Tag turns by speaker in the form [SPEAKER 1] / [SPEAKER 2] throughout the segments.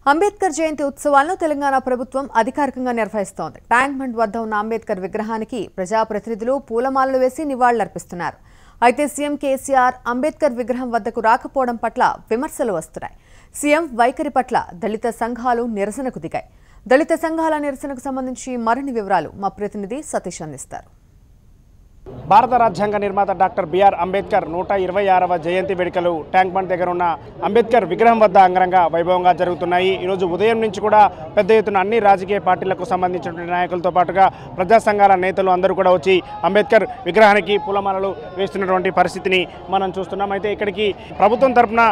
[SPEAKER 1] అంబేద్కర్ జయంతి ఉత్సవాలను తెలంగాణ ప్రభుత్వం అధికారికంగా నిర్వహిస్తోంది. ట్యాంక్ బండ్ వద్ద ఉన్న అంబేద్కర్ విగ్రహానికి ప్రజాప్రతినిధులు పూలమాలలు వేసి నివాళులర్పిస్తున్నారు. అయితే సీఎం కేసీఆర్ అంబేద్కర్ విగ్రహం వద్దకు రాకపోవడం పట్ల విమర్శలు వస్తున్నాయి. సీఎం వైఖరి పట్ల దళిత సంఘాలు నిరసనకు దిగాయి. దళిత సంఘాల నిరసనకు సంబంధించి మరిన్ని వివరాలు మా ప్రతినిధి సతీష్ అందిస్తారు.
[SPEAKER 2] భారత రాజ్యాంగ నిర్మాత డాక్టర్ బిఆర్ అంబేద్కర్ 126వ జయంతి వేడుకలు ట్యాంక్ బండ్ దగ్గర ఉన్న అంబేద్కర్ విగ్రహం వద్ద అంగరంగ వైభవంగా జరుగుతున్నాయి. ఈరోజు ఉదయం నుంచి కూడా పెద్ద ఎత్తున అన్ని రాజకీయ పార్టీలకు సంబంధించిన నాయకులతో పాటుగా ప్రజా సంఘాల నేతలు అందరూ కూడా వచ్చి అంబేద్కర్ విగ్రహానికి పూలమాలలు వేస్తున్నటువంటి పరిస్థితిని మనం చూస్తున్నాం. అయితే ఇక్కడికి ప్రభుత్వం తరఫున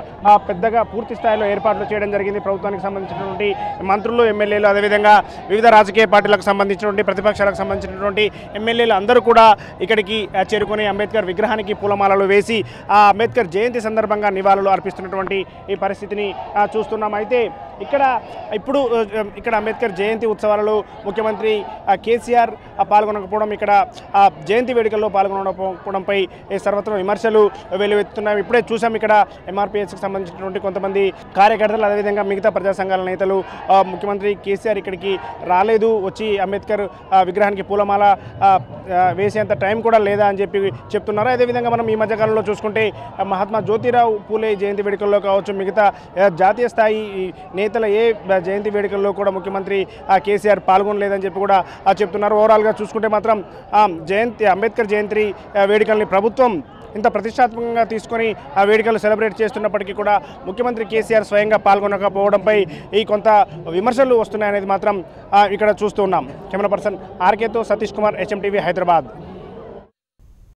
[SPEAKER 2] పెద్దగా పూర్తి స్థాయిలో ఏర్పాట్లు చేయడం జరిగింది. ప్రభుత్వానికి సంబంధించినటువంటి మంత్రులు, ఎమ్మెల్యేలు, అదేవిధంగా వివిధ రాజకీయ పార్టీలకు సంబంధించినటువంటి ప్రతిపక్షాలకు సంబంధించినటువంటి ఎమ్మెల్యేలు అందరూ కూడా ఇక్కడికి చేరుకుని అంబేద్కర్ విగ్రహానికి పూలమాలలు వేసి ఆ అంబేద్కర్ జయంతి సందర్భంగా నివాళులు అర్పిస్తున్నటువంటి ఈ పరిస్థితిని చూస్తున్నాం. అయితే ఇక్కడ అంబేద్కర్ జయంతి ఉత్సవాలలో ముఖ్యమంత్రి కేసీఆర్ పాల్గొనకపోవడం, ఇక్కడ జయంతి వేడుకల్లో పాల్గొనకపోవడంపై సర్వత్రా విమర్శలు వెలువెత్తుతున్నాయి. ఇప్పుడే చూసాం ఇక్కడ ఎంఆర్పీఎస్కి సంబంధించినటువంటి కొంతమంది కార్యకర్తలు, అదేవిధంగా మిగతా ప్రజా సంఘాల నేతలు ముఖ్యమంత్రి కేసీఆర్ ఇక్కడికి రాలేదు, వచ్చి అంబేద్కర్ విగ్రహానికి పూలమాల వేసేంత టైం కూడా లేదా అని చెప్తున్నారు. అదేవిధంగా మనం ఈ మధ్యకాలంలో చూసుకుంటే మహాత్మా జ్యోతిరావు పూలే జయంతి వేడుకల్లో కావచ్చు, మిగతా జాతీయ స్థాయి నేతల ఏ జయంతి వేడుకల్లో కూడా ముఖ్యమంత్రి కేసీఆర్ పాల్గొనలేదని చెప్పి కూడా చెప్తున్నారు. ఓవరాల్గా చూసుకుంటే మాత్రం అంబేద్కర్ జయంతి వేడుకల్ని ప్రభుత్వం ఇంత ప్రతిష్టాత్మకంగా తీసుకొని ఆ వేడుకలు సెలబ్రేట్ చేస్తున్నప్పటికీ కూడా ముఖ్యమంత్రి కేసీఆర్ స్వయంగా పాల్గొనకపోవడంపై కొంత విమర్శలు వస్తున్నాయనేది మాత్రం ఇక్కడ చూస్తూ ఉన్నాం. కెమెరా పర్సన్ ఆర్కేతో సతీష్ కుమార్, HMTV, హైదరాబాద్.